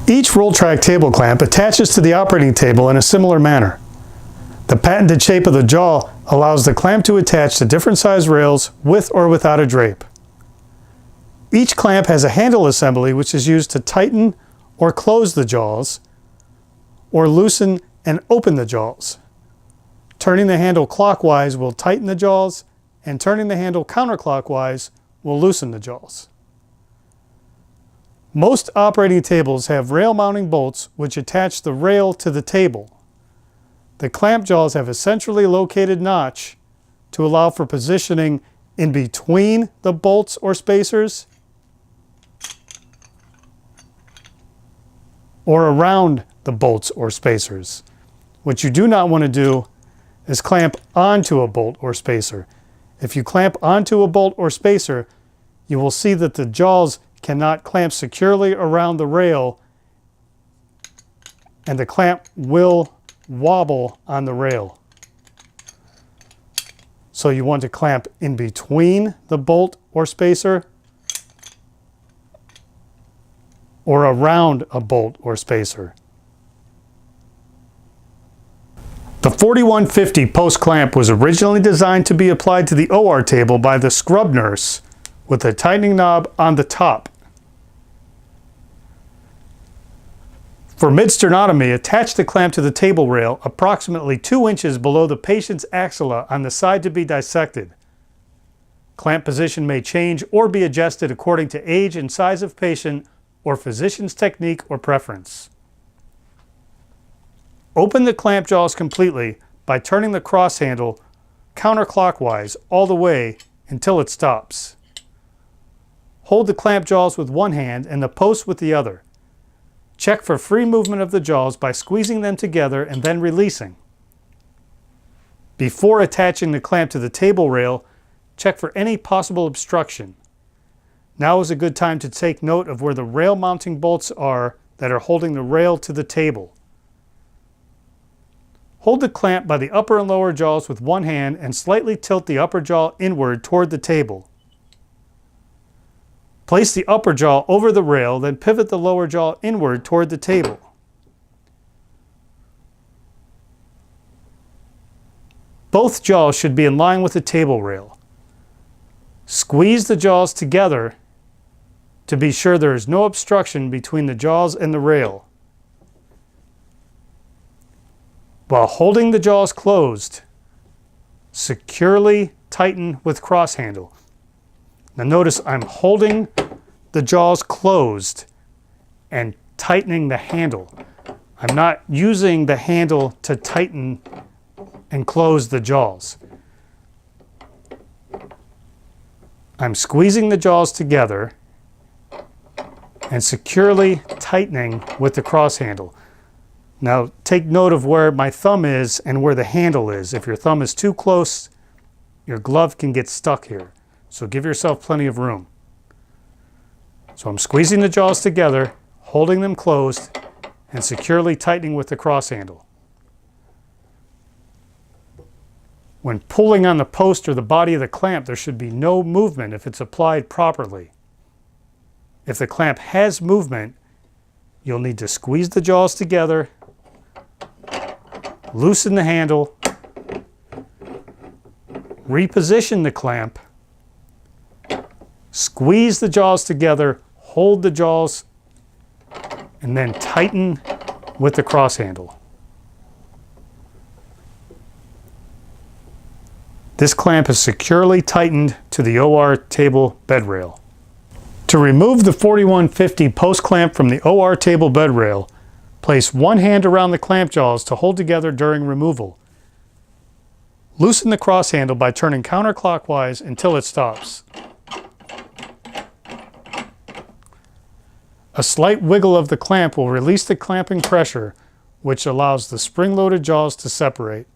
Each Rultract table clamp attaches to the operating table in a similar manner. The patented shape of the jaw allows the clamp to attach to different size rails with or without a drape. Each clamp has a handle assembly which is used to tighten or close the jaws, or loosen and open the jaws. Turning the handle clockwise will tighten the jaws, and turning the handle counterclockwise will loosen the jaws. Most operating tables have rail mounting bolts which attach the rail to the table. The clamp jaws have a centrally located notch to allow for positioning in between the bolts or spacers or around the bolts or spacers. What you do not want to do is clamp onto a bolt or spacer. If you clamp onto a bolt or spacer, you will see that the jaws cannot clamp securely around the rail, and the clamp will wobble on the rail. So you want to clamp in between the bolt or spacer or around a bolt or spacer. The 4150 post clamp was originally designed to be applied to the OR table by the scrub nurse with a tightening knob on the top. For mid-sternotomy, attach the clamp to the table rail approximately 2 inches below the patient's axilla on the side to be dissected. Clamp position may change or be adjusted according to age and size of patient or physician's technique or preference. Open the clamp jaws completely by turning the cross handle counterclockwise all the way until it stops. Hold the clamp jaws with one hand and the post with the other. Check for free movement of the jaws by squeezing them together and then releasing. Before attaching the clamp to the table rail, check for any possible obstruction. Now is a good time to take note of where the rail mounting bolts are that are holding the rail to the table. Hold the clamp by the upper and lower jaws with one hand and slightly tilt the upper jaw inward toward the table. Place the upper jaw over the rail, then pivot the lower jaw inward toward the table. Both jaws should be in line with the table rail. Squeeze the jaws together to be sure there is no obstruction between the jaws and the rail. While holding the jaws closed, securely tighten with cross handle. Now notice I'm holding the jaws closed and tightening the handle. I'm not using the handle to tighten and close the jaws. I'm squeezing the jaws together and securely tightening with the cross handle. Now take note of where my thumb is and where the handle is. If your thumb is too close, your glove can get stuck here. So give yourself plenty of room. So I'm squeezing the jaws together, holding them closed, and securely tightening with the cross handle. When pulling on the post or the body of the clamp, there should be no movement if it's applied properly. If the clamp has movement, you'll need to squeeze the jaws together, loosen the handle, reposition the clamp, squeeze the jaws together, hold the jaws, and then tighten with the cross handle. This clamp is securely tightened to the OR table bed rail. To remove the 4150 post clamp from the OR table bed rail, place one hand around the clamp jaws to hold together during removal. Loosen the cross handle by turning counterclockwise until it stops. A slight wiggle of the clamp will release the clamping pressure, which allows the spring-loaded jaws to separate.